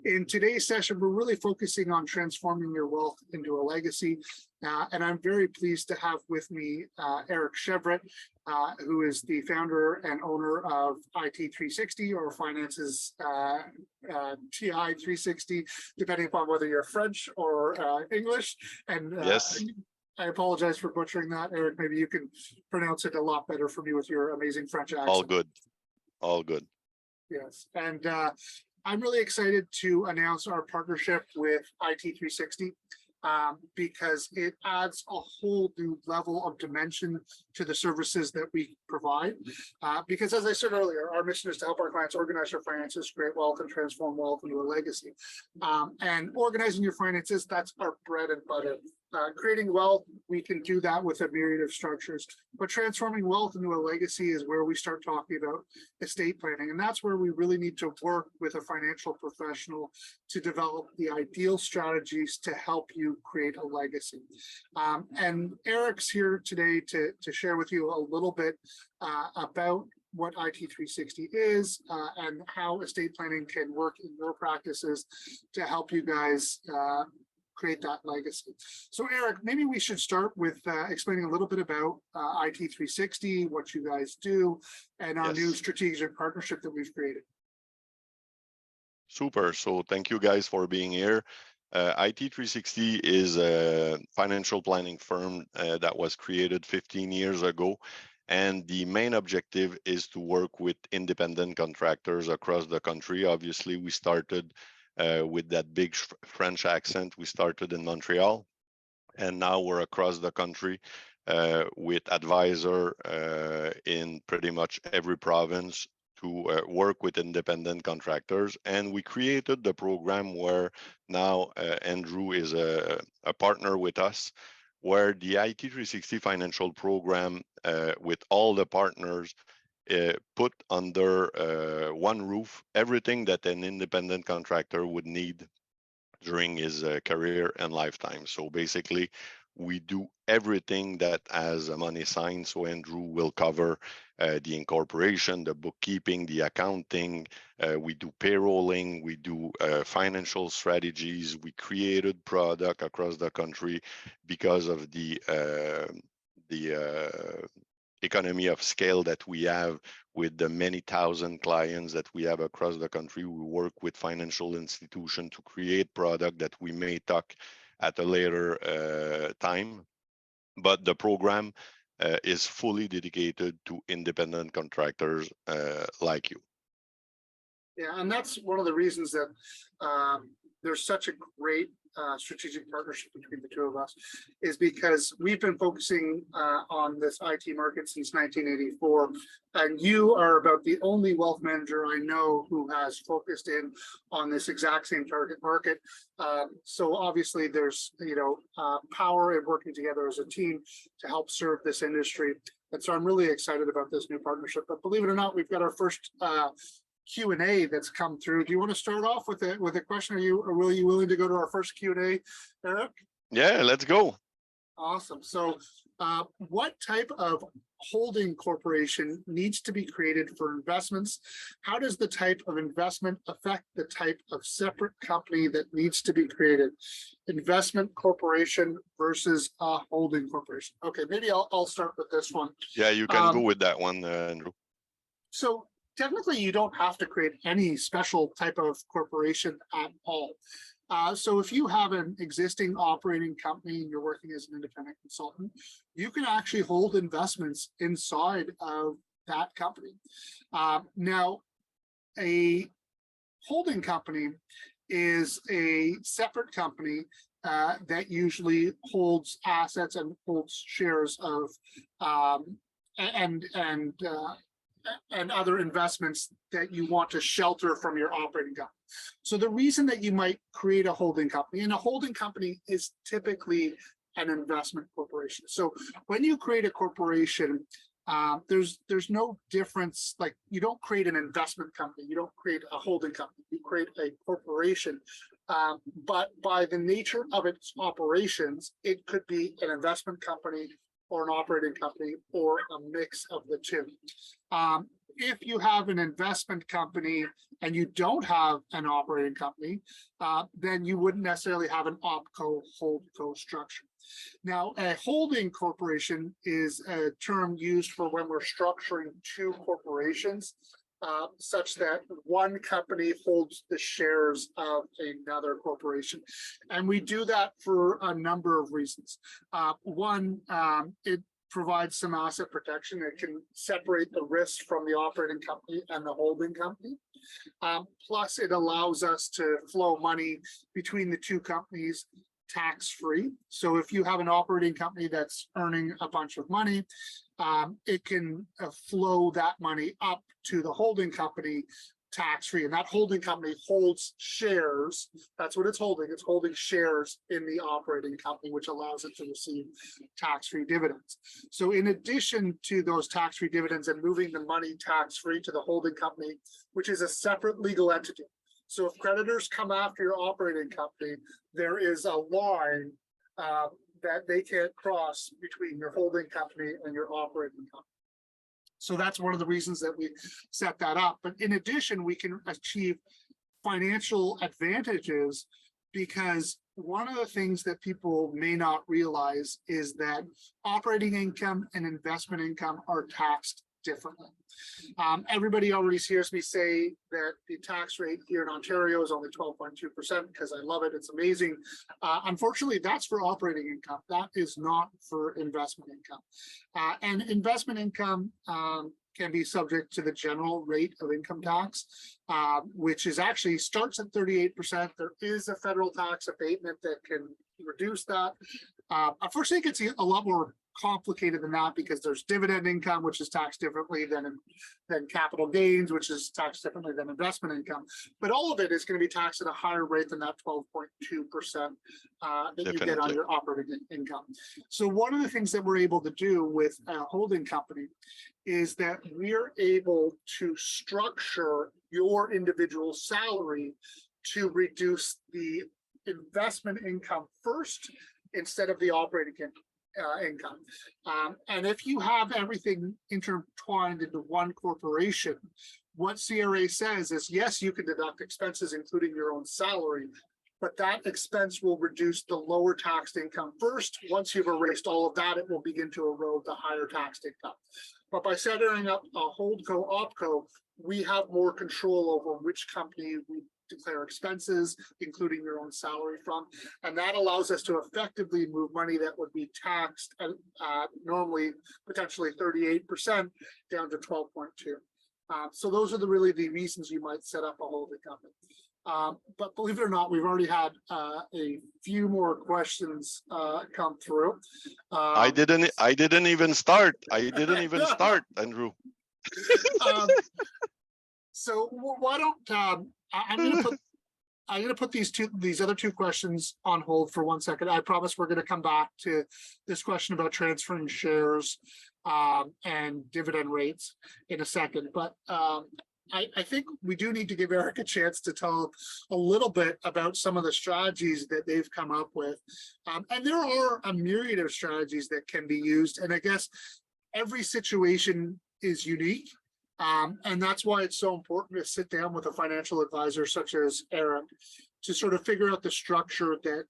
In today's session, we're really focusing on transforming your wealth into a legacy. And I'm very pleased to have with me Eric Chevret, who is the founder and owner of IT360 or Finance's TI360, depending upon whether you're French or English. And yes, I apologize for butchering that. Eric, maybe you can pronounce it a lot better for me with your amazing French accent. all good, all good. Yes, and I'm really excited to announce our partnership with IT360 because it adds a whole new level of dimension to the services that we provide. Because as I said earlier, our mission is to help our clients organize their finances, create wealth, and transform wealth into a legacy. And organizing your finances, that's our bread and butter. Creating wealth, we can do that with a myriad of structures, but transforming wealth into a legacy is where we start talking about estate planning. And that's where we really need to work with a financial professional to develop the ideal strategies to help you create a legacy. And Eric's here today to share with you a little bit about what IT360 is and how estate planning can work in your practices to help you guys create that legacy. So Eric, maybe we should start with explaining a little bit about IT360, what you guys do, and our new strategic partnership that we've created. Super. So thank you guys for being here. IT360 is a financial planning firm that was created 15 years ago. And the main objective is to work with independent contractors across the country. Obviously, we started with that big French accent. We started in Montreal, and now we're across the country with advisor in pretty much every province to work with independent contractors. And we created the program where now Andrew is a partner with us, where the IT360 Financial program with all the partners put under one roof everything that an independent contractor would need during his career and lifetime. So basically, we do everything that has a money sign. So Andrew will cover the incorporation, the bookkeeping, the accounting. We do payrolling. We do financial strategies. We created product across the country because of the economy of scale that we have with the many thousand clients that we have across the country. We work with financial institutions to create product that we may talk at a later time. But the program is fully dedicated to independent contractors like you. Yeah, and that's one of the reasons that there's such a great strategic partnership between the two of us, is because we've been focusing on this IT market since 1984, and you are about the only wealth manager I know who has focused in on this exact same target market. So obviously there's power in working together as a team to help serve this industry, and so I'm really excited about this new partnership. But believe it or not, we've got our first Q&A that's come through. Do you want to start off with a question? Are you willing to go to our first Q&A, Eric? Yeah, let's go. Awesome. So what type of holding corporation needs to be created for investments? How does the type of investment affect the type of separate company that needs to be created? Investment corporation versus a holding corporation. Okay, maybe I'll start with this one. Yeah, you can go with that one, Andrew. So technically, you don't have to create any special type of corporation at all. So if you have an existing operating company and you're working as an independent consultant, you can actually hold investments inside of that company. Now, a holding company is a separate company that usually holds assets and holds shares of and other investments that you want to shelter from your operating company. So the reason that you might create a holding company, and a holding company is typically an investment corporation. So when you create a corporation, there's no difference. Like, you don't create an investment company, you don't create a holding company, you create a corporation. But by the nature of its operations, it could be an investment company or an operating company, or a mix of the two. if you have an investment company and you don't have an operating company, then you wouldn't necessarily have an opco holdco structure. Now, a holding corporation is a term used for when we're structuring two corporations, such that one company holds the shares of another corporation. And we do that for a number of reasons. One, it provides some asset protection. It can separate the risk from the operating company and the holding company. Plus, it allows us to flow money between the two companies tax-free. So if you have an operating company that's earning a bunch of money, it can flow that money up to the holding company tax-free. And that holding company holds shares. That's what it's holding. It's holding shares in the operating company, which allows it to receive tax-free dividends. So in addition to those tax-free dividends and moving the money tax-free to the holding company, which is a separate legal entity. So if creditors come after your operating company, there is a line that they can't cross between your holding company and your operating company. So that's one of the reasons that we set that up. But in addition, we can achieve financial advantages because one of the things that people may not realize is that operating income and investment income are taxed differently. Everybody already hears me say that the tax rate here in Ontario is only 12.2% because I love it. It's amazing. Unfortunately, that's for operating income. That is not for investment income. And investment income can be subject to the general rate of income tax, which is actually starts at 38%. There is a federal tax abatement that can reduce that. Unfortunately, it gets a lot more complicated than that because there's dividend income, which is taxed differently than capital gains, which is taxed differently than investment income. But all of it is going to be taxed at a higher rate than that 12.2% that you get on your operating income. So one of the things that we're able to do with a holding company is that we're able to structure your individual salary to reduce the investment income first instead of the operating income. And if you have everything intertwined into one corporation, what CRA says is, yes, you can deduct expenses, including your own salary, but that expense will reduce the lower taxed income first. Once you've erased all of that, it will begin to erode the higher taxed income. But by setting up a holdco opco, we have more control over which company we declare expenses, including your own salary from. And that allows us to effectively move money that would be taxed at normally potentially 38% down to 12.2. So those are really the reasons you might set up a holding company. But believe it or not, we've already had a few more questions come through. I didn't even start. Andrew. So why don't I'm going to put these other two questions on hold for 1 second. I promise we're going to come back to this question about transferring shares and dividend rates in a second. But I think we do need to give Eric a chance to tell a little bit about some of the strategies that they've come up with. And there are a myriad of strategies that can be used. And I guess every situation is unique. And that's why it's so important to sit down with a financial advisor such as Eric to sort of figure out the structure that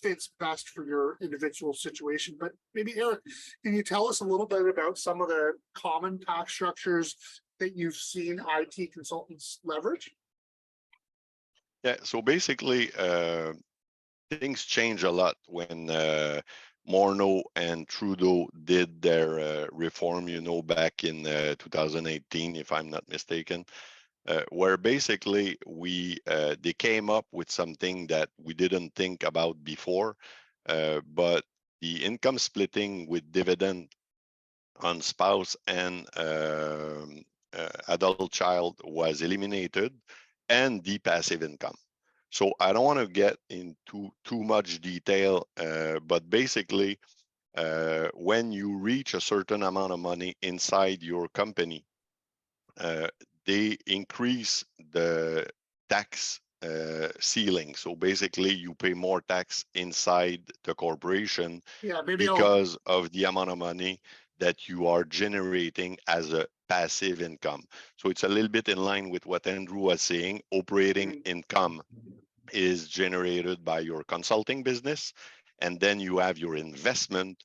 fits best for your individual situation. But maybe Eric, can you tell us a little bit about some of the common tax structures that you've seen IT consultants leverage? Yeah, so basically things change a lot when Morneau and Trudeau did their reform, back in 2018, if I'm not mistaken, where basically they came up with something that we didn't think about before, but the income splitting with dividend on spouse and adult child was eliminated, and the passive income. So I don't want to get into too much detail, but basically, when you reach a certain amount of money inside your company, they increase the tax ceiling. So basically, you pay more tax inside the corporation because of the amount of money that you are generating as a passive income. So it's a little bit in line with what Andrew was saying. Operating income is generated by your consulting business, and then you have your investment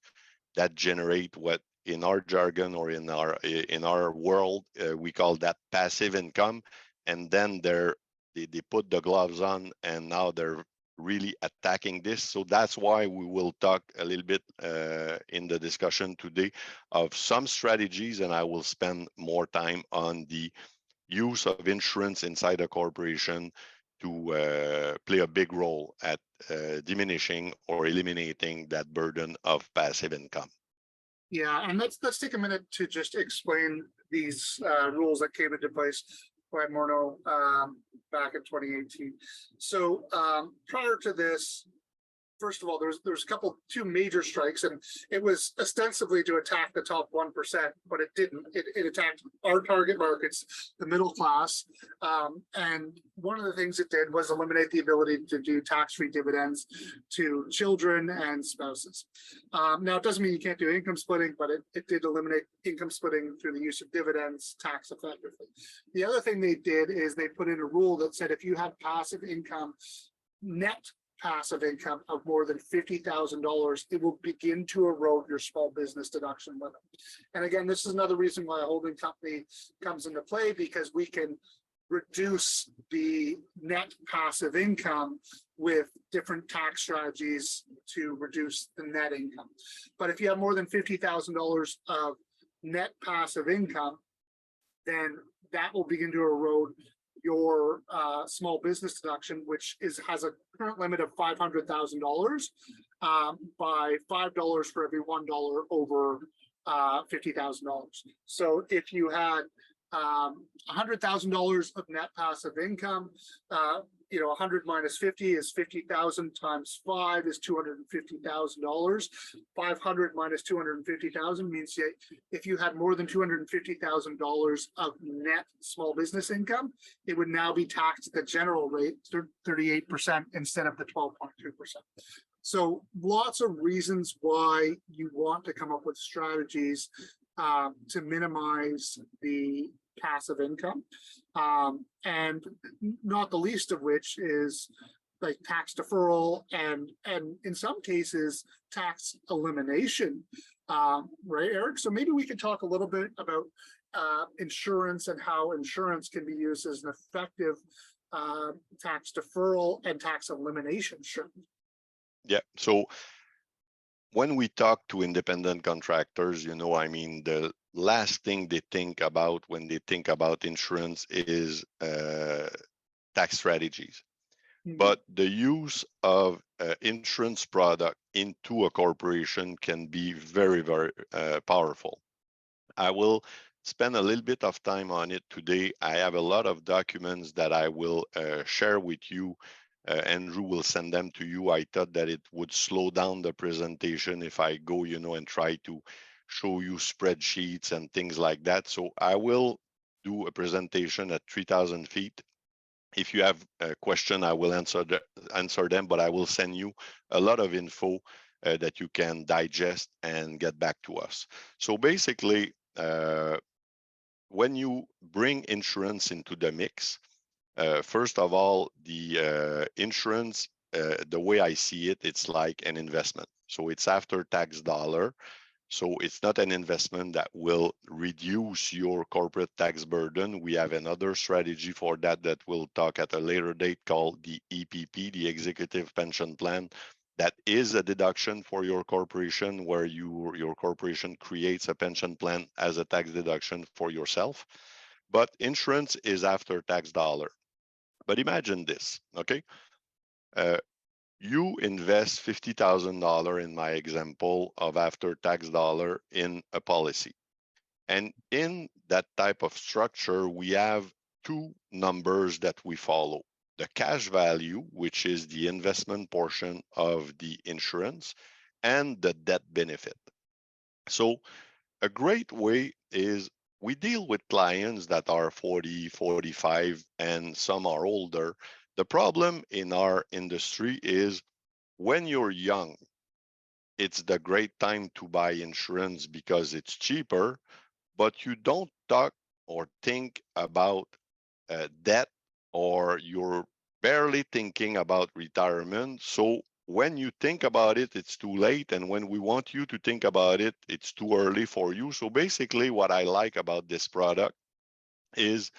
that generate what in our jargon or in our world we call that passive income. And then they put the gloves on, and now they're really attacking this. So that's why we will talk a little bit in the discussion today of some strategies, and I will spend more time on the use of insurance inside a corporation to play a big role at diminishing or eliminating that burden of passive income. Yeah, and let's take a minute to just explain these rules that came into place by Morneau back in 2018. So prior to this, first of all, there's two major strikes, and it was ostensibly to attack the top 1%, but it didn't. It attacked our target markets, the middle class. And one of the things it did was eliminate the ability to do tax-free dividends to children and spouses. Now, it doesn't mean you can't do income splitting, but it did eliminate income splitting through the use of dividends tax effectively. The other thing they did is they put in a rule that said if you have passive income, net passive income of more than $50,000, it will begin to erode your small business deduction limit. And again, this is another reason why a holding company comes into play, because we can reduce the net passive income with different tax strategies to reduce the net income. But if you have more than $50,000 of net passive income, then that will begin to erode your small business deduction, which has a current limit of $500,000 by $5 for every $1 over $50,000. So if you had $100,000 of net passive income, 100 minus 50 is 50,000 times 5 is $250,000. 500 minus 250,000 means if you had more than $250,000 of net small business income, it would now be taxed at the general rate, 38% instead of the 12.2%. So lots of reasons why you want to come up with strategies to minimize the passive income, and not the least of which is like tax deferral and in some cases tax elimination, right, Eric? So maybe we could talk a little bit about insurance and how insurance can be used as an effective tax deferral and tax elimination. Sure. Yeah. So when we talk to independent contractors, the last thing they think about when they think about insurance is tax strategies. Mm-hmm. But the use of insurance product into a corporation can be very, very powerful. I will spend a little bit of time on it today. I have a lot of documents that I will share with you. Andrew will send them to you. I thought that it would slow down the presentation if I go, and try to show you spreadsheets and things like that. So I will do a presentation at 3,000 feet. If you have a question, I will answer them, but I will send you a lot of info that you can digest and get back to us. So basically, when you bring insurance into the mix, first of all, the insurance, the way I see it, it's like an investment. So it's after tax dollar. So it's not an investment that will reduce your corporate tax burden. We have another strategy for that we'll talk at a later date called the EPP, the Executive Pension Plan. That is a deduction for your corporation where your corporation creates a pension plan as a tax deduction for yourself. But insurance is after tax dollar. But imagine this, okay? You invest $50,000 in my example of after tax dollar in a policy. And in that type of structure, we have two numbers that we follow. The cash value, which is the investment portion of the insurance, and the death benefit. So a great way is we deal with clients that are 40, 45, and some are older. The problem in our industry is when you're young, it's the great time to buy insurance because it's cheaper. but you don't talk or think about debt, or you're barely thinking about retirement. So when you think about it, it's too late. And when we want you to think about it, it's too early for you. So basically, what I like about this product is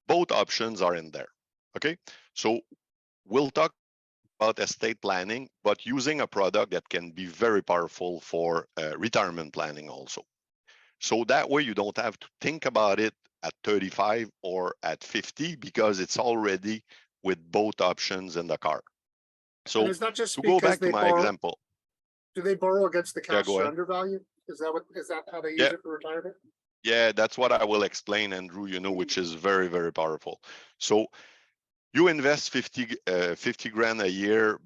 both options are in there. Okay. So we'll talk about estate planning, but using a product that can be very powerful for retirement planning also. So that way you don't have to think about it at 35 or at 50 because it's already with both options in the car. And So is that just to go because back to they my borrow, example, do they borrow against the yeah, cash go ahead. surrender value? Is that how they use Yeah, it for retirement? yeah, that's what I will explain, Andrew, which is very, very powerful. So you invest 50 grand a year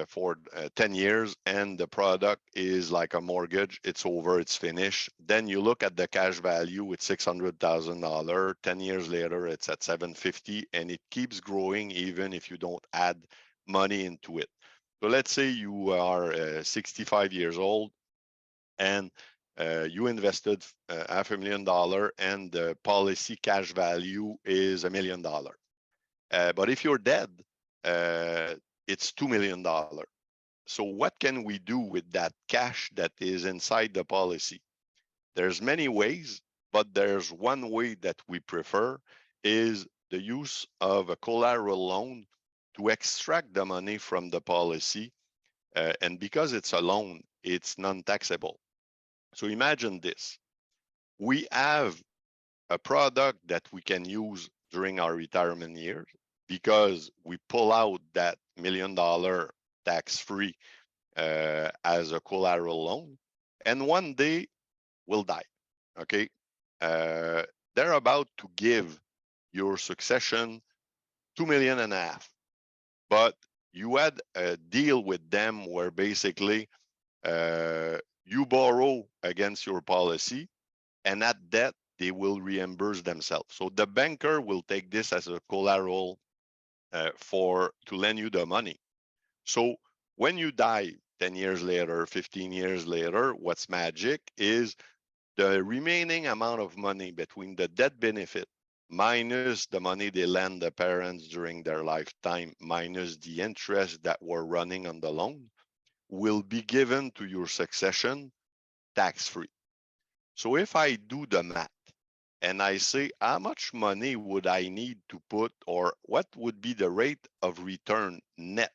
for 10 years, and the product is like a mortgage. It's over, it's finished. Then you look at the cash value, it's $600,000. 10 years later, it's at 750, and it keeps growing even if you don't add money into it. So let's say you are 65 years old, and you invested $500,000, and the policy cash value is $1 million. But if you're dead, uh, it's $2 million. So what can we do with that cash that is inside the policy? There's many ways, but there's one way that we prefer is the use of a collateral loan to extract the money from the policy. And because it's a loan, it's non-taxable. So imagine this. We have a product that we can use during our retirement years because we pull out that $1 million tax free as a collateral loan, and one day we'll die. Okay. Uh, they're about to give your succession 2.5 million, but you had a deal with them where basically you borrow against your policy, and at that they will reimburse themselves. So the banker will take this as a collateral for to lend you the money. So when you die 10 years later, 15 years later, what's magic is the remaining amount of money between the death benefit minus the money they lend the parents during their lifetime minus the interest that were running on the loan will be given to your succession tax free. So if I do the math and I say, how much money would I need to put, or what would be the rate of return net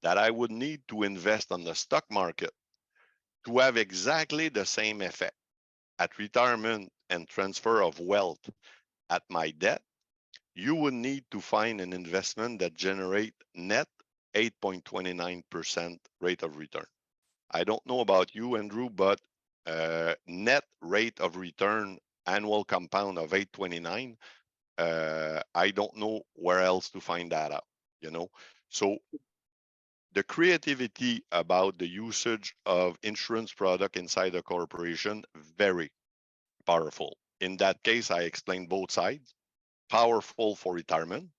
that I would need to invest on the stock market to have exactly the same effect at retirement and transfer of wealth at my debt, you would need to find an investment that generate net 8.29% rate of return. I don't know about you, Andrew, but net rate of return annual compound of 829, I don't know where else to find that out, you know? So the creativity about the usage of insurance product inside a corporation, very powerful. In that case, I explained both sides, powerful for retirement.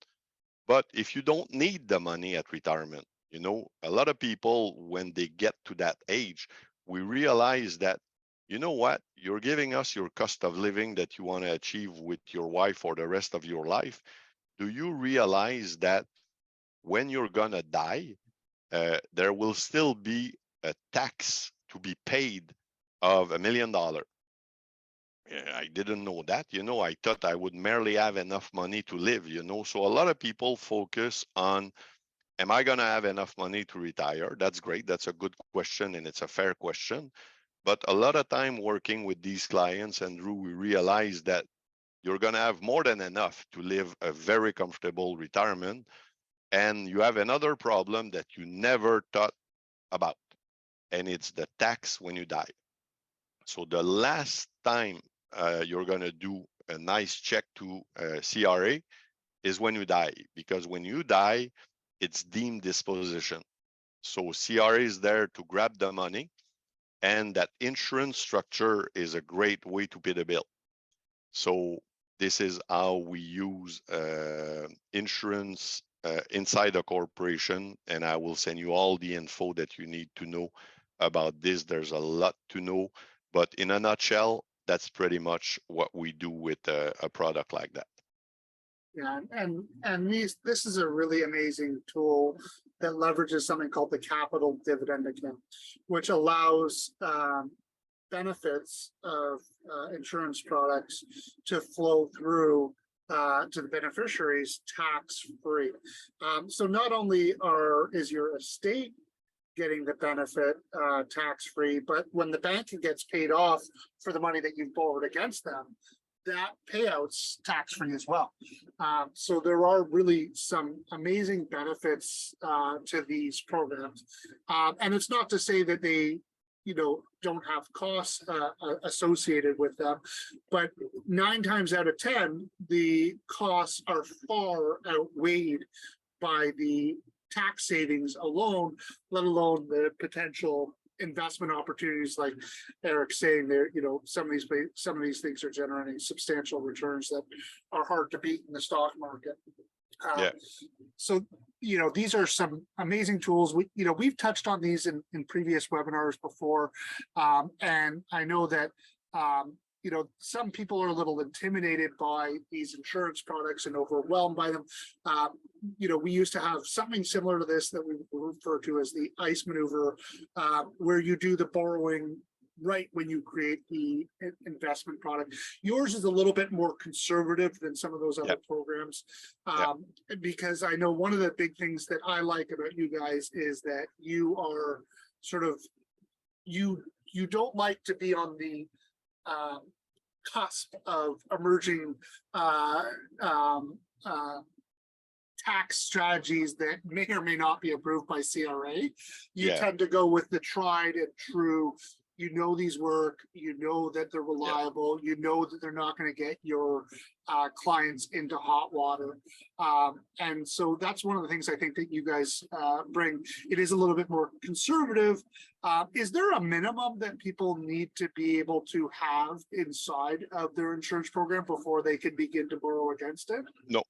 But if you don't need the money at retirement, a lot of people, when they get to that age, we realize that, you know what, you're giving us your cost of living that you want to achieve with your wife for the rest of your life. Do you realize that when you're going to die, there will still be a tax to be paid of $1 million? I didn't know that. I thought I would merely have enough money to live. So a lot of people focus on, am I going to have enough money to retire? That's great. That's a good question, and it's a fair question. But a lot of time working with these clients, Andrew, we realize that you're going to have more than enough to live a very comfortable retirement. And you have another problem that you never thought about, and it's the tax when you die. So the last time you're going to do a nice check to CRA is when you die, because when you die, it's deemed disposition. So CRA is there to grab the money, and that insurance structure is a great way to pay the bill. So this is how we use insurance inside a corporation, and I will send you all the info that you need to know about this. There's a lot to know, but in a nutshell, that's pretty much what we do with a product like that. Yeah, and this is a really amazing tool that leverages something called the capital dividend account, which allows benefits of insurance products to flow through to the beneficiaries tax free. So not only is your estate getting the benefit tax free, but when the bank gets paid off for the money that you've borrowed against them, that payout's tax free as well. So there are really some amazing benefits to these programs. And it's not to say that they, don't have costs associated with them, but 9 times out of 10, the costs are far outweighed by the tax savings alone, let alone the potential investment opportunities like Eric's saying there, some of these things are generating substantial returns that are hard to beat in the stock market. Yeah. So, these are some amazing tools. We've touched on these in previous webinars before. And I know that, some people are a little intimidated by these insurance products and overwhelmed by them. We used to have something similar to this that we refer to as the ICE maneuver, where you do the borrowing right when you create the investment product. Yours is a little bit more conservative than some of those other programs, because I know one of the big things that I like about you guys is that you are sort of, you don't like to be on the cusp of emerging tax strategies that may or may not be approved by CRA. You tend to go with the tried and true. These work, that they're reliable, that they're not going to get your clients into hot water. And so that's one of the things I think that you guys bring. It is a little bit more conservative. Is there a minimum that people need to be able to have inside of their insurance program before they can begin to borrow against it? No.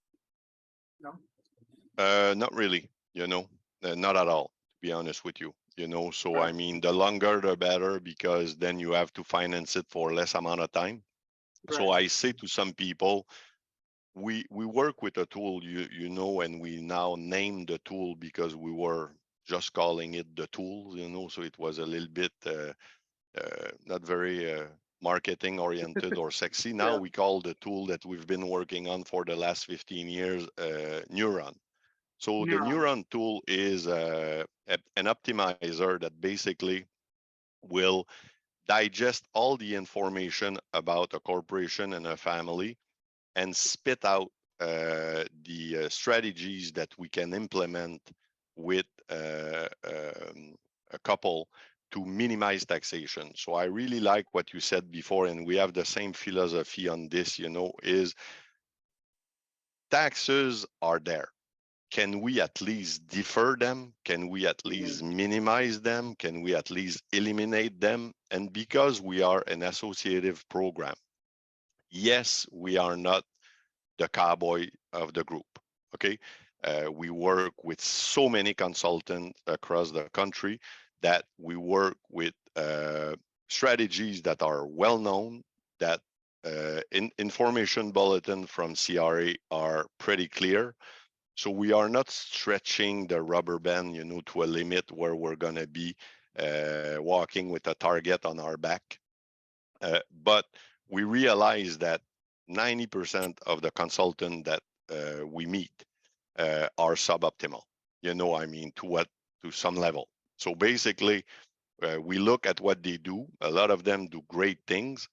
Not really, not at all, to be honest with you. So right. I mean, the longer the better, because then you have to finance it for less amount of time. Right. So I say to some people, we work with a tool, and we now name the tool because we were just calling it the tool, so it was a little bit not very marketing oriented or sexy. Now we call the tool that we've been working on for the last 15 years Neuron. So the Neuron tool is an optimizer that basically will digest all the information about a corporation and a family and spit out the strategies that we can implement with a couple to minimize taxation. So I really like what you said before, and we have the same philosophy on this, is taxes are there. Can we at least defer them? Can we at least minimize them? Can we at least eliminate them? And because we are an associative program, yes, we are not the cowboy of the group, okay? We work with so many consultants across the country that we work with strategies that are well-known, that information bulletin from CRA are pretty clear. So we are not stretching the rubber band, to a limit where we're going to be walking with a target on our back. But we realize that 90% of the consultants that we meet are suboptimal, to some level. So basically, we look at what they do. A lot of them do great things,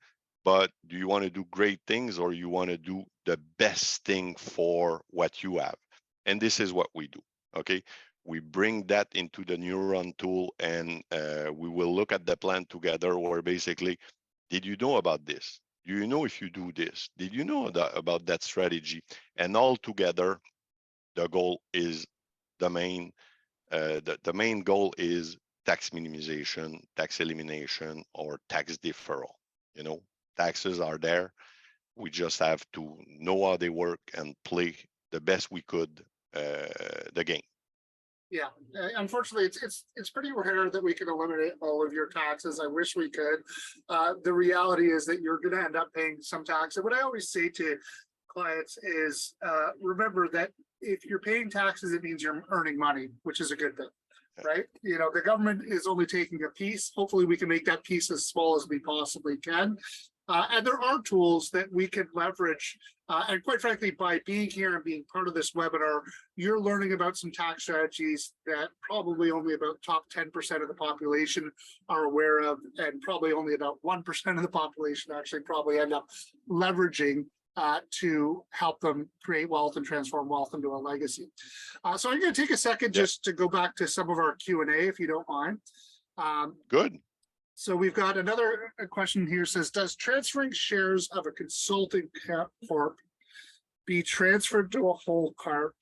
but do you want to do great things, or you want to do the best thing for what you have? And this is what we do, okay? We bring that into the Neuron tool, and we will look at the plan together where basically, did you know about this? Do you know if you do this? Did you know about that strategy? And all together, the goal is the main goal is tax minimization, tax elimination, or tax deferral. Taxes are there. We just have to know how they work and play the best we could the game. Yeah, unfortunately, it's pretty rare that we can eliminate all of your taxes. I wish we could. The reality is that you're going to end up paying some tax. And what I always say to clients is, remember that if you're paying taxes, it means you're earning money, which is a good thing, right? You know, the government is only taking a piece. Hopefully, we can make that piece as small as we possibly can. And there are tools that we can leverage. And quite frankly, by being here and being part of this webinar, you're learning about some tax strategies that probably only about top 10% of the population are aware of, and probably only about 1% of the population actually probably end up leveraging to help them create wealth and transform wealth into a legacy. So I'm going to take a second just to go back to some of our Q&A, if you don't mind. Good. So we've got another question here, says, does transferring shares of a consulting corp be transferred to a whole corp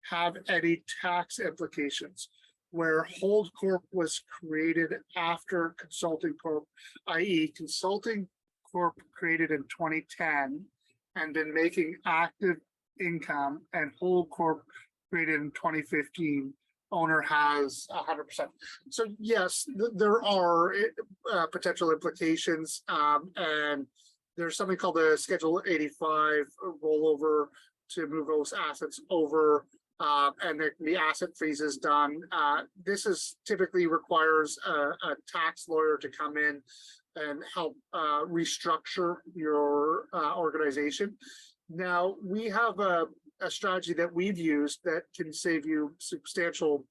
have any tax implications? Where hold corp was created after consulting corp, i.e. consulting corp created in 2010 and been making active income, and hold corp created in 2015, owner has 100%. So yes, there are potential implications, and there's something called the Schedule 85 rollover to move those assets over, and there can be asset freezes done. This is typically requires a tax lawyer to come in and help restructure your organization. Now, we have a strategy that we've used that can save you substantial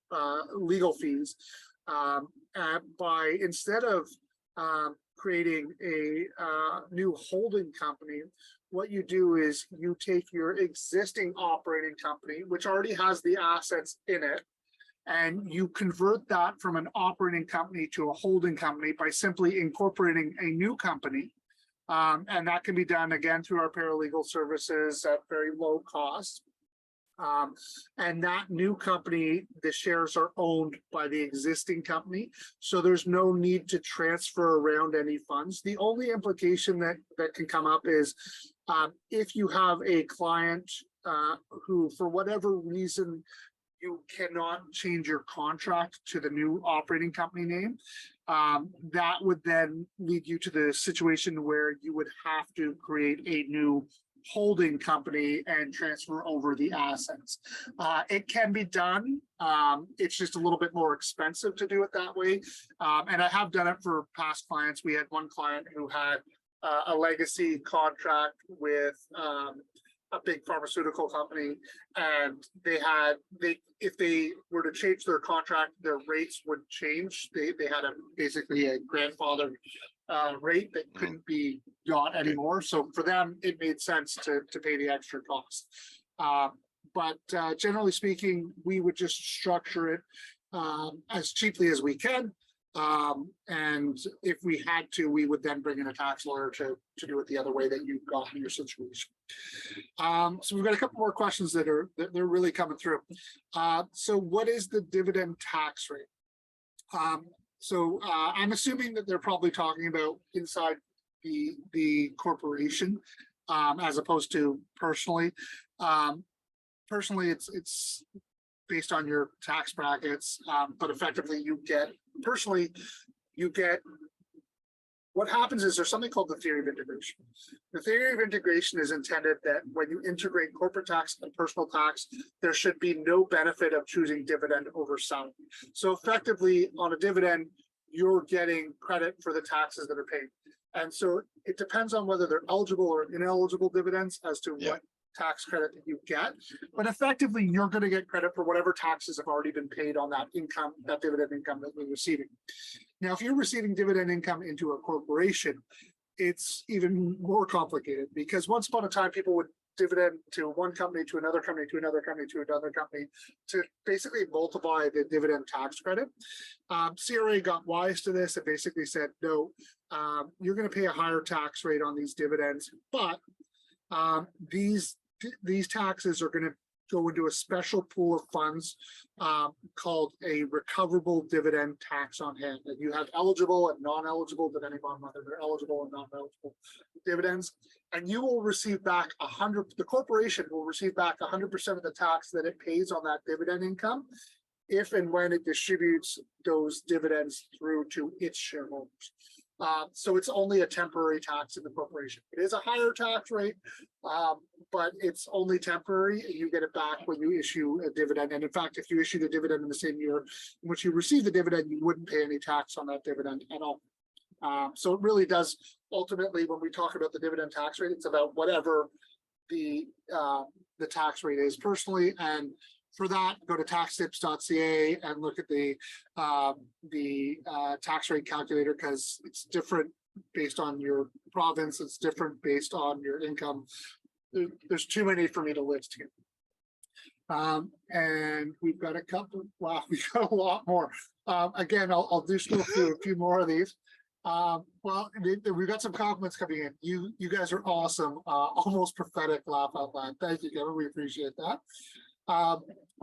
legal fees by, instead of creating a new holding company, what you do is you take your existing operating company, which already has the assets in it, and you convert that from an operating company to a holding company by simply incorporating a new company. And that can be done again through our paralegal services at very low cost. And that new company, the shares are owned by the existing company. So there's no need to transfer around any funds. The only implication that can come up is if you have a client who, for whatever reason, you cannot change your contract to the new operating company name, that would then lead you to the situation where you would have to create a new holding company and transfer over the assets. It can be done. It's just a little bit more expensive to do it that way. And I have done it for past clients. We had one client who had a legacy contract with a big pharmaceutical company, and if they were to change their contract, their rates would change. They had basically a grandfather rate that couldn't be got anymore. So for them, it made sense to pay the extra cost. But generally speaking, we would just structure it as cheaply as we can. And if we had to, we would then bring in a tax lawyer to do it the other way that you've got in your situation. So we've got a couple more questions they're really coming through. So what is the dividend tax rate? So I'm assuming that they're probably talking about inside the corporation, as opposed to personally. Personally, it's based on your tax brackets, but effectively you get what happens is there's something called the theory of integration. The theory of integration is intended that when you integrate corporate tax and personal tax, there should be no benefit of choosing dividend over salary. So effectively, on a dividend, you're getting credit for the taxes that are paid. And so it depends on whether they're eligible or ineligible dividends as to what tax credit that you get. But effectively, you're going to get credit for whatever taxes have already been paid on that income, that dividend income that you're receiving. Now, if you're receiving dividend income into a corporation, it's even more complicated, because once upon a time, people would dividend to one company, to another company, to another company, to another company, to basically multiply the dividend tax credit. CRA got wise to this and basically said, no, you're going to pay a higher tax rate on these dividends, but these taxes are going to go into a special pool of funds called a recoverable dividend tax on hand. And you have eligible and non-eligible, depending on whether they're eligible and non-eligible dividends. And you will receive back the corporation will receive back 100% of the tax that it pays on that dividend income if and when it distributes those dividends through to its shareholders. So it's only a temporary tax in the corporation. It is a higher tax rate, but it's only temporary. You get it back when you issue a dividend. And in fact, if you issue the dividend in the same year in which you receive the dividend, you wouldn't pay any tax on that dividend at all. So it really does, ultimately, when we talk about the dividend tax rate, it's about whatever the tax rate is personally. And for that, go to taxtips.ca and look at the tax rate calculator, because it's different based on your province. It's different based on your income. There's too many for me to list here. And we've got a couple. Wow, we've got a lot more. Again, I'll do scroll through a few more of these. Well, we've got some compliments coming in. You guys are awesome. Almost prophetic, laugh out loud. Thank you, Kevin. We appreciate that.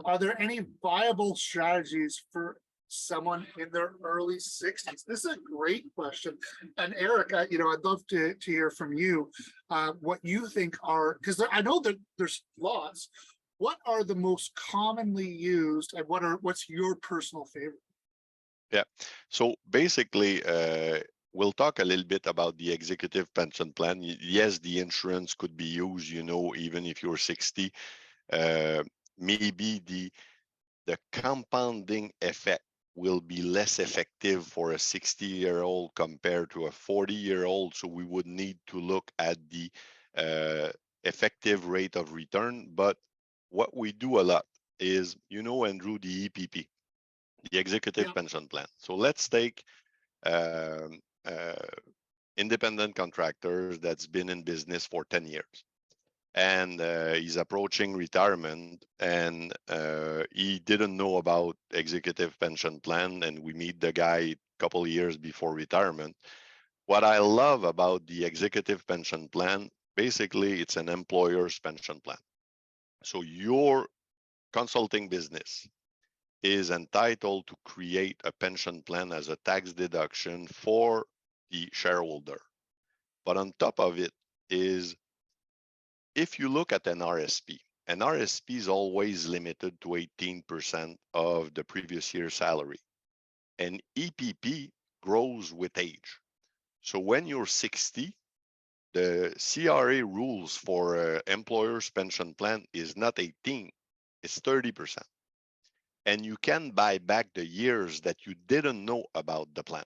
Are there any viable strategies for someone in their early 60s? This is a great question. And Eric, I'd love to hear from you what you think are, because I know that there's lots. What are the most commonly used, and what's your personal favorite? Yeah. So basically, we'll talk a little bit about the executive pension plan. Yes, the insurance could be used, even if you're 60. Maybe the compounding effect will be less effective for a 60-year-old compared to a 40-year-old. So we would need to look at the effective rate of return. But what we do a lot is, Andrew, the EPP, the executive pension plan. So let's take independent contractors that's been in business for 10 years. And he's approaching retirement, and he didn't know about executive pension plan, and we meet the guy a couple of years before retirement. What I love about the executive pension plan, basically, it's an employer's pension plan. So your consulting business is entitled to create a pension plan as a tax deduction for the shareholder. But on top of it is, if you look at an RSP is always limited to 18% of the previous year's salary. And EPP grows with age. So when you're 60, the CRA rules for employer's pension plan is not 18, it's 30%. And you can buy back the years that you didn't know about the plan.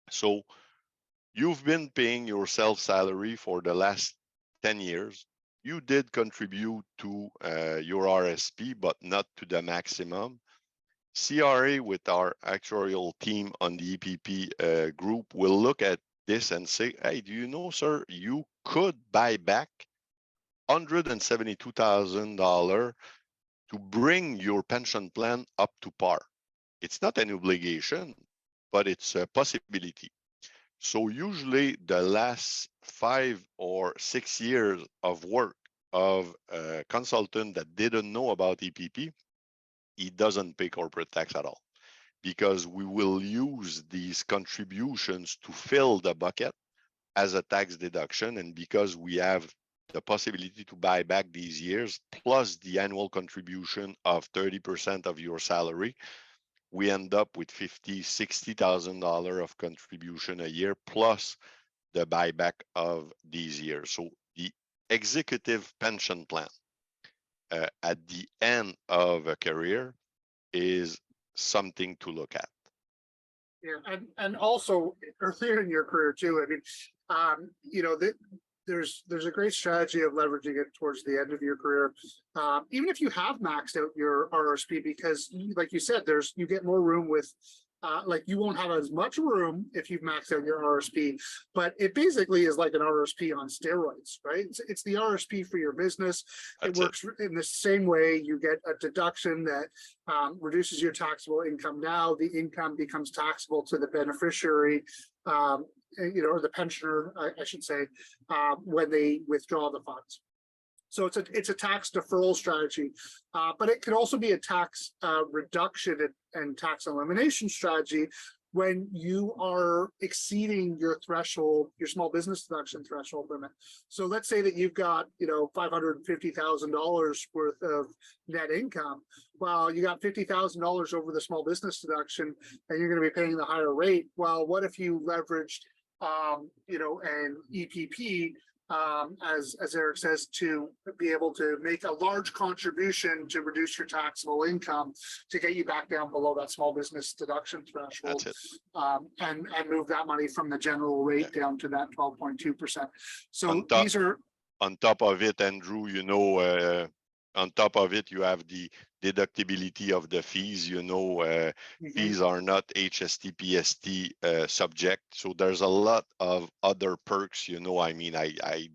So you've been paying yourself salary for the last 10 years. You did contribute to your RSP, but not to the maximum. CRA, with our actuarial team on the EPP group, will look at this and say, hey, do you know, sir, you could buy back $172,000 to bring your pension plan up to par. It's not an obligation, but it's a possibility. So usually the last 5 or 6 years of work of a consultant that didn't know about EPP, he doesn't pay corporate tax at all, because we will use these contributions to fill the bucket as a tax deduction. And because we have the possibility to buy back these years, plus the annual contribution of 30% of your salary, we end up with $50,000-$60,000 of contribution a year, plus the buyback of these years. So the executive pension plan at the end of a career is something to look at. Yeah, and also earlier in your career too. I mean, there's a great strategy of leveraging it towards the end of your career, even if you have maxed out your RSP, because like you said, you get more room with. You won't have as much room if you've maxed out your RSP, but it basically is like an RSP on steroids, right? It's the RSP for your business. It works in the same way. You get a deduction that reduces your taxable income. Now the income becomes taxable to the beneficiary, or the pensioner, I should say, when they withdraw the funds. So it's a tax deferral strategy, but it can also be a tax reduction and tax elimination strategy, when you are exceeding your threshold, your small business deduction threshold limit. So let's say that you've got, $550,000 worth of net income. Well, you got $50,000 over the small business deduction, and you're going to be paying the higher rate. Well, what if you leveraged, an EPP, as Eric says, to be able to make a large contribution to reduce your taxable income to get you back down below that small business deduction threshold, and move that money from the general rate down to that 12.2%. So these are on top of it, Andrew, on top of it, you have the deductibility of the fees. Fees are not HST/PST subject. So there's a lot of other perks. I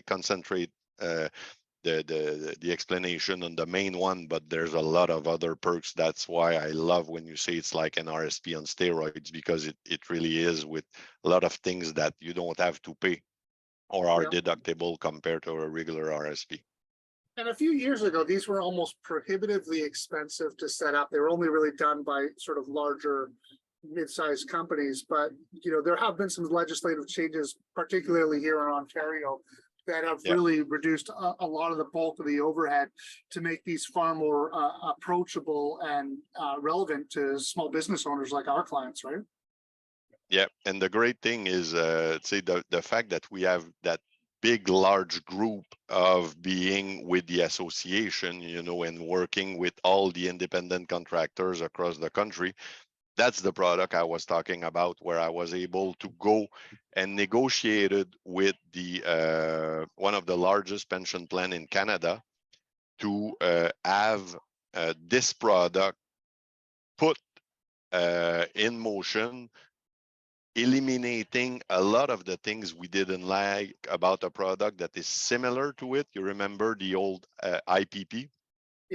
concentrate the explanation on the main one, but there's a lot of other perks. That's why I love when you say it's like an RSP on steroids, because it really is, with a lot of things that you don't have to pay or are deductible compared to a regular RSP. And a few years ago, these were almost prohibitively expensive to set up. They were only really done by sort of larger mid-sized companies. But, there have been some legislative changes, particularly here in Ontario, that have really reduced a lot of the bulk of the overhead to make these far more approachable and relevant to small business owners like our clients, right? Yeah, and the great thing is, say the fact that we have that big, large group of being with the association, and working with all the independent contractors across the country. That's the product I was talking about, where I was able to go and negotiated with the one of the largest pension plan in Canada to have this product put in motion, eliminating a lot of the things we didn't like about a product that is similar to it. You remember the old IPP,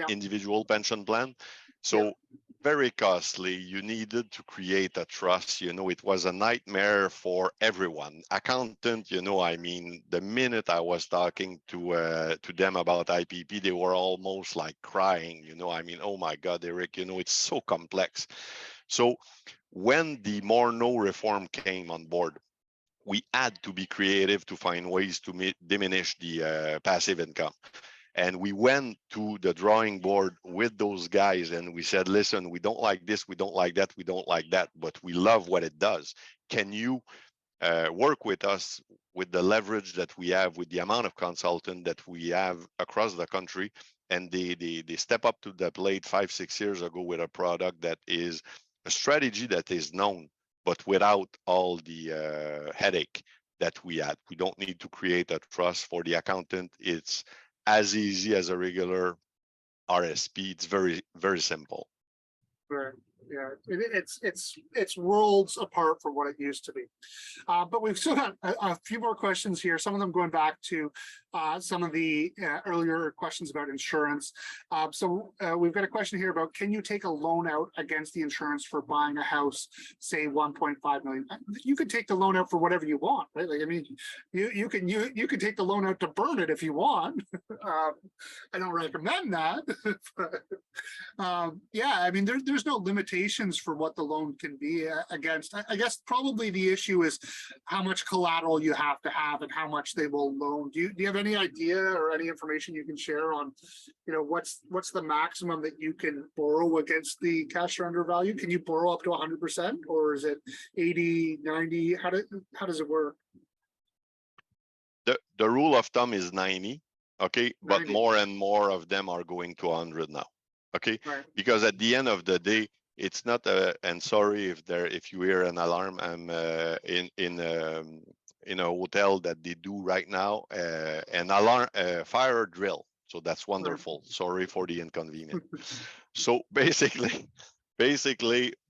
individual pension plan? So very costly. You needed to create a trust. It was a nightmare for everyone. Accountant, the minute I was talking to them about IPP, they were almost like crying. Oh my God, Eric, it's so complex. So when the Morneau reform came on board, we had to be creative to find ways to diminish the passive income. And we went to the drawing board with those guys and we said, listen, we don't like this, we don't like that, we don't like that, but we love what it does. Can you work with us with the leverage that we have, with the amount of consultant that we have across the country? And they step up to the plate 5-6 years ago with a product that is a strategy that is known, but without all the headache that we had. We don't need to create a trust for the accountant. It's as easy as a regular RSP. It's very, very simple. Right. Yeah, it's worlds apart from what it used to be. But we've still got a few more questions here, some of them going back to some of the earlier questions about insurance. So we've got a question here about, can you take a loan out against the insurance for buying a house, say 1.5 million? You could take the loan out for whatever you want, right? You can take the loan out to burn it if you want. I don't recommend that. But, there's no limitation for what the loan can be against. I guess probably the issue is how much collateral you have to have and how much they will loan. Do you have any idea or any information you can share on, what's the maximum that you can borrow against the cash surrender value? Can you borrow up to 100%, or is it 80, 90? How does it work? The rule of thumb is 90. Okay, 90. But more and more of them are going to 100 now. Okay, right. Because at the end of the day, it's not and sorry if you hear an alarm, I'm in a hotel that they do right now, an alarm fire drill. So that's wonderful. Right. Sorry for the inconvenience. So basically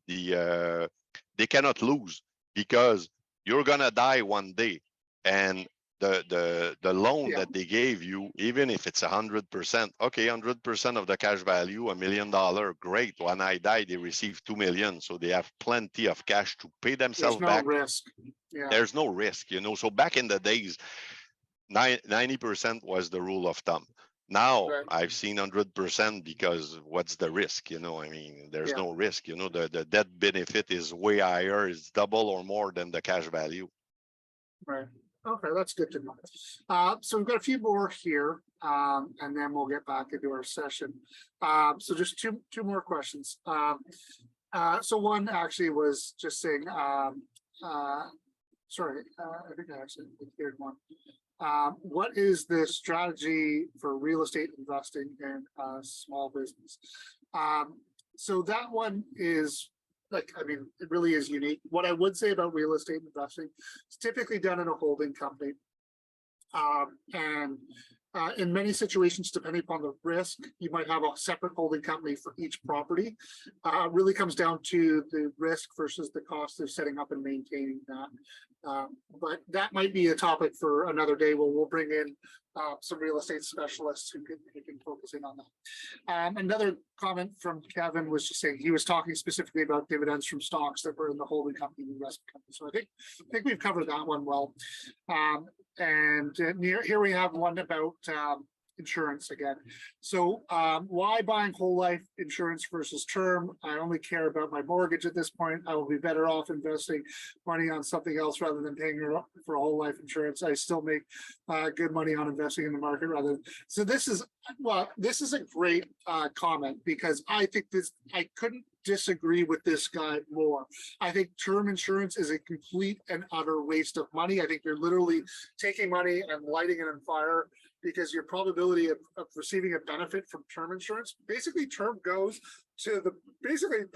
they cannot lose, because you're gonna die one day, and the loan that they gave you, even if it's 100%, okay, 100% of the cash value, $1 million, great. When I die, they receive 2 million, so they have plenty of cash to pay themselves back. There's no risk. Yeah. There's no risk, So back in the days, 90% was the rule of thumb. Now Right. I've seen 100% because what's the risk? You know, I mean, there's Yeah. no risk. You know, the debt benefit is way higher. It's double or more than the cash value. Right. Okay, that's good to know. So we've got a few more here, and then we'll get back into our session. So just two more questions. So one actually was just saying, sorry, I think I actually cleared one. What is the strategy for real estate investing in small business? So that one is like, I mean, it really is unique. What I would say about real estate investing, it's typically done in a holding company. And in many situations, depending upon the risk, you might have a separate holding company for each property. Really comes down to the risk versus the cost of setting up and maintaining that. But that might be a topic for another day where we'll bring in some real estate specialists who can focus in on that. Another comment from Kevin was just saying he was talking specifically about dividends from stocks that were in the holding company and investment company. So I think we've covered that one well. And here we have one about insurance again. So why buying whole life insurance versus term? I only care about my mortgage at this point. I will be better off investing money on something else rather than paying for whole life insurance. I still make good money on investing in the market rather. So this is a great comment, because I think I couldn't disagree with this guy more. I think term insurance is a complete and utter waste of money. I think you're literally taking money and lighting it on fire, because your probability of receiving a benefit from term insurance, basically term goes to the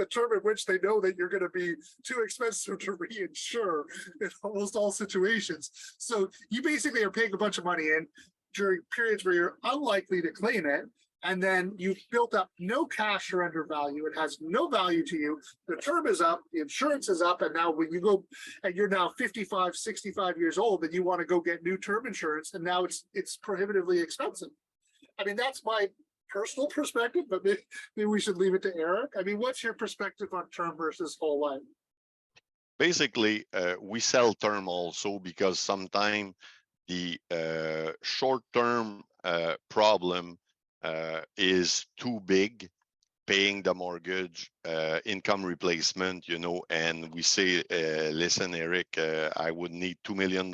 term in which they know that you're going to be too expensive to reinsure in almost all situations. So you basically are paying a bunch of money in during periods where you're unlikely to claim it. And then you've built up no cash surrender value. It has no value to you. The term is up, the insurance is up. And now when you go and you're now 55, 65 years old and you want to go get new term insurance, and now it's prohibitively expensive. I mean, that's my personal perspective, but maybe we should leave it to Eric. I mean, what's your perspective on term versus whole life? Basically, we sell term also because sometimes the short-term problem is too big, paying the mortgage, income replacement, you know, and we say, listen, Eric, I would need $2 million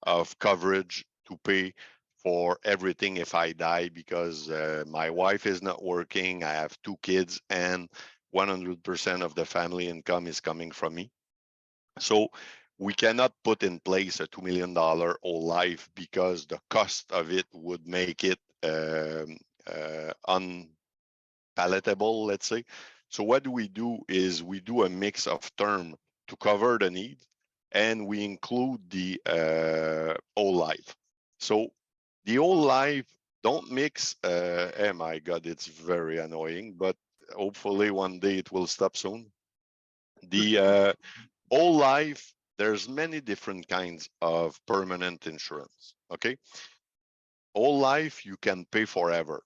of coverage to pay for everything if I die, because my wife is not working, I have 2 kids, and 100% of the family income is coming from me. So we cannot put in place a $2 million whole life because the cost of it would make it unpalatable, let's say. So what we do is we do a mix of term to cover the need, and we include the whole life. So the whole life, don't mix, oh my God, it's very annoying, but hopefully one day it will stop soon. The whole life, there's many different kinds of permanent insurance, okay? Whole life, you can pay forever.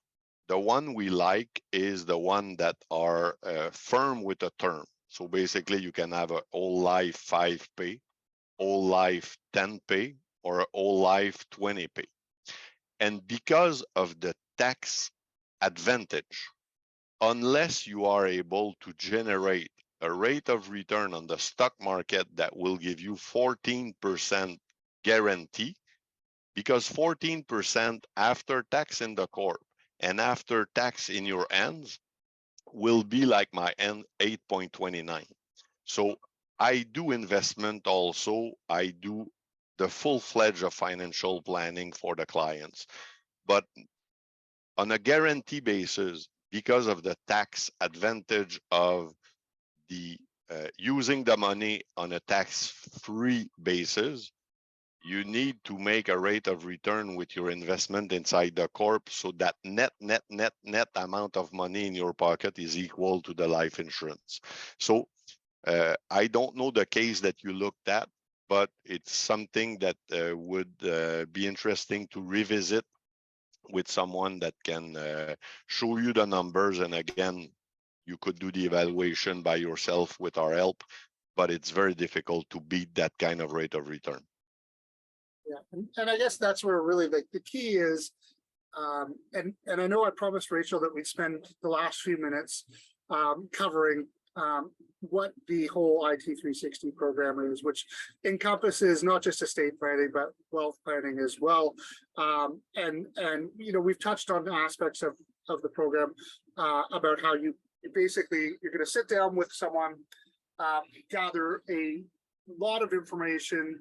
The one we like is the one that are firm with a term. So basically you can have a whole life 5 pay, whole life 10 pay, or a whole life 20 pay. And because of the tax advantage, unless you are able to generate a rate of return on the stock market that will give you 14% guarantee, because 14% after tax in the corp and after tax in your hands will be like my end 8.29. So I do investment also. I do the full-fledged of financial planning for the clients. But on a guarantee basis, because of the tax advantage of the using the money on a tax-free basis, you need to make a rate of return with your investment inside the corp, so that net amount of money in your pocket is equal to the life insurance. So I don't know the case that you looked at, but it's something that would be interesting to revisit with someone that can show you the numbers. And again, you could do the evaluation by yourself with our help, but it's very difficult to beat that kind of rate of return. Yeah, and I guess that's where really the key is And I know I promised Rachel that we'd spend the last few minutes covering what the whole IT360 program is, which encompasses not just estate planning, but wealth planning as well. And you know, we've touched on aspects of the program about how you basically, you're going to sit down with someone, gather a lot of information,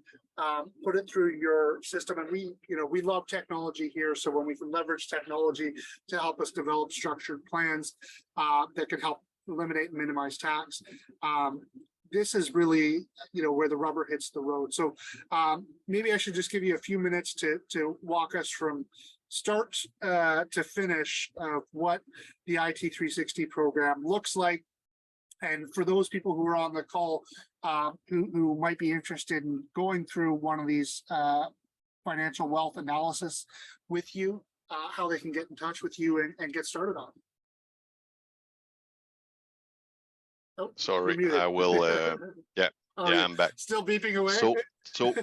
put it through your system. And we, you know, we love technology here. So when we can leverage technology to help us develop structured plans that can help eliminate and minimize tax, this is really, you know, where the rubber hits the road. So maybe I should just give you a few minutes to walk us from start to finish of what the IT360 program looks like. And for those people who are on the call who might be interested in going through one of these financial wealth analysis with you, how they can get in touch with you and get started on it. Oh, Sorry, I will. Yeah, yeah, I'm back. Still beeping away. So,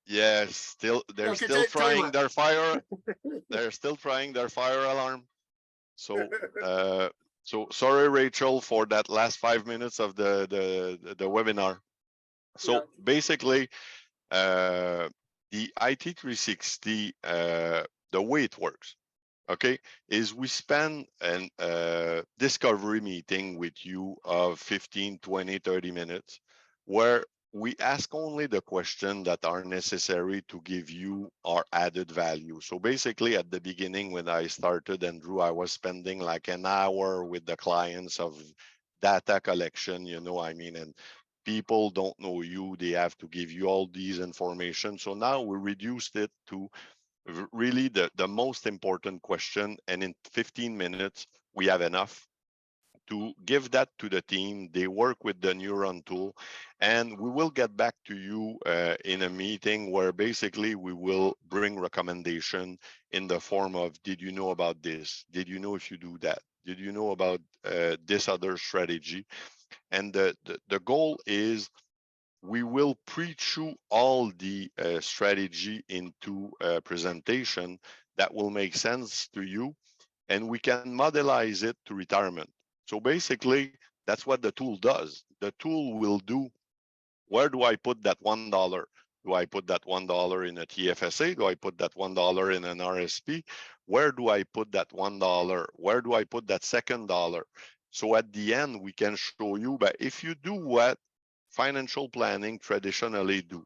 yeah, they're Okay, still trying their fire. it. They're still trying their fire alarm. So, so sorry, Rachel, for that last 5 minutes of the webinar. So Yeah. basically, the IT360, the way it works, okay, is we spend an discovery meeting with you of 15, 20, 30 minutes, where we ask only the questions that are necessary to give you our added value. So basically, at the beginning, when I started, Andrew, I was spending like an hour with the clients of data collection, you know, I mean, and people don't know you, they have to give you all these information. So now we reduced it to really the most important question, and in 15 minutes we have enough to give that to the team. They work with the neuron tool, and we will get back to you in a meeting where basically we will bring recommendation in the form of, did you know about this? Did you know if you do that? Did you know about this other strategy? And the goal is we will pre-chew all the strategy into a presentation that will make sense to you, and we can modelize it to retirement. So basically, that's what the tool does. The tool will do, where do I put that $1? Do I put that $1 in a TFSA? Do I put that $1 in an RSP? Where do I put that $1? Where do I put that second dollar? So at the end, we can show you, but if you do what financial planning traditionally do,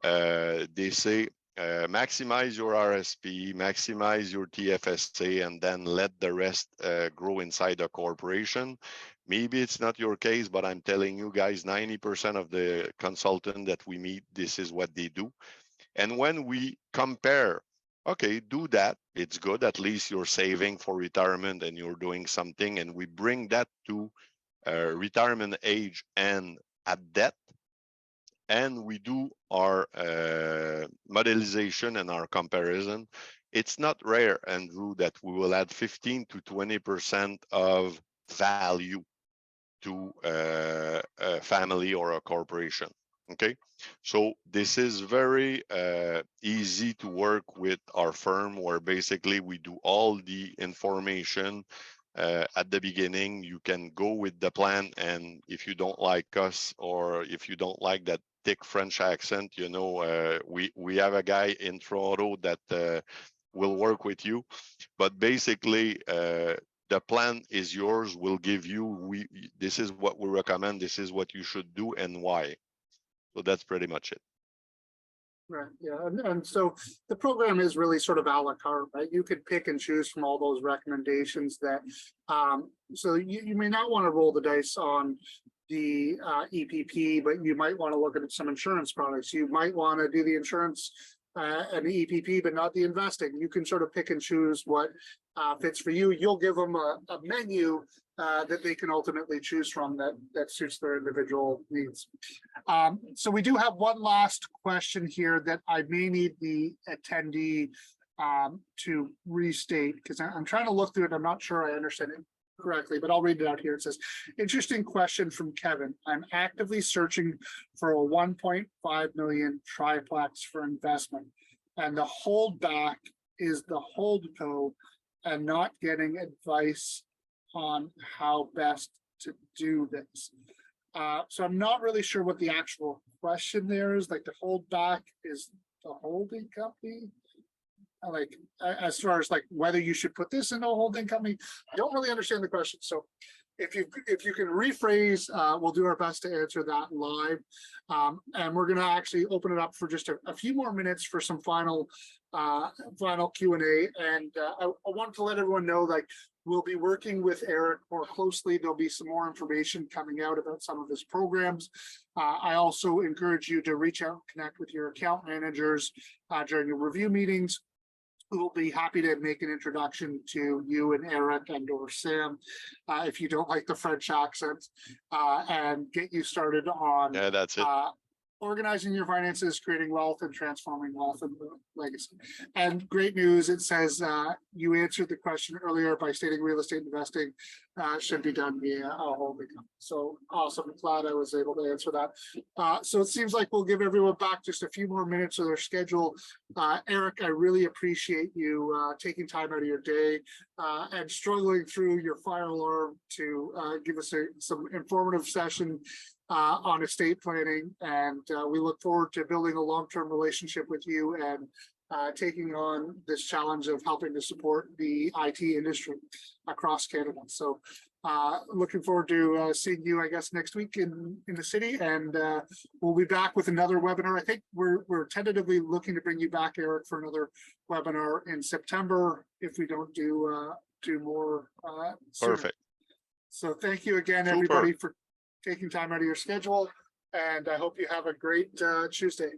they say maximize your RSP, maximize your TFSA, and then let the rest grow inside a corporation. Maybe it's not your case, but I'm telling you guys, 90% of the consultants that we meet, this is what they do. And when we compare, okay, do that, it's good, at least you're saving for retirement and you're doing something, and we bring that to retirement age and at debt, and we do our modelization and our comparison, it's not rare, Andrew, that we will add 15 to 20% of value to a family or a corporation. Okay, so this is very easy to work with our firm, where basically we do all the information at the beginning. You can go with the plan, and if you don't like us, or if you don't like that thick French accent, you know, we have a guy in Toronto that will work with you. But basically, the plan is yours. We'll give you, this is what we recommend, this is what you should do and why. So that's pretty much it. Right. Yeah. And so the program is really sort of a la carte, right? You could pick and choose from all those recommendations that, so you may not want to roll the dice on the EPP, but you might want to look at some insurance products. You might want to do the insurance and the EPP, but not the investing. You can sort of pick and choose what fits for you. You'll give them a menu that they can ultimately choose from that suits their individual needs. So we do have one last question here that I may need the attendee to restate, because I'm trying to look through it. I'm not sure I understand it correctly, but I'll read it out here. It says, interesting question from Kevin. I'm actively searching for a 1.5 million triplex for investment, and the holdback is the holdco and not getting advice on how best to do this. So I'm not really sure what the actual question there is. Like the holdback is the holding company. Like as far as like whether you should put this in a holding company, I don't really understand the question. So if you can rephrase, we'll do our best to answer that live. And we're gonna actually open it up for just a few more minutes for some final Q&A. And I wanted to let everyone know, like, we'll be working with Eric more closely. There'll be some more information coming out about some of his programs. I also encourage you to reach out and connect with your account managers during your review meetings. We'll be happy to make an introduction to you and Eric and or Sam if you don't like the French accent, and get you started on that's it. Organizing your finances, creating wealth, and transforming wealth and legacy. And great news, it says you answered the question earlier by stating real estate investing should be done via a holding company. So awesome, glad I was able to answer that. So it seems like we'll give everyone back just a few more minutes of their schedule. Eric, I really appreciate you taking time out of your day and struggling through your fire alarm to give us some informative session on estate planning, and we look forward to building a long-term relationship with you and taking on this challenge of helping to support the IT industry across Canada. So looking forward to seeing you, I guess, next week in the city, and we'll be back with another webinar. I think we're tentatively looking to bring you back, Eric, for another webinar in September if we don't do more sooner. Perfect. So thank you again, everybody, for taking time out of your schedule, and I hope you have a great Tuesday.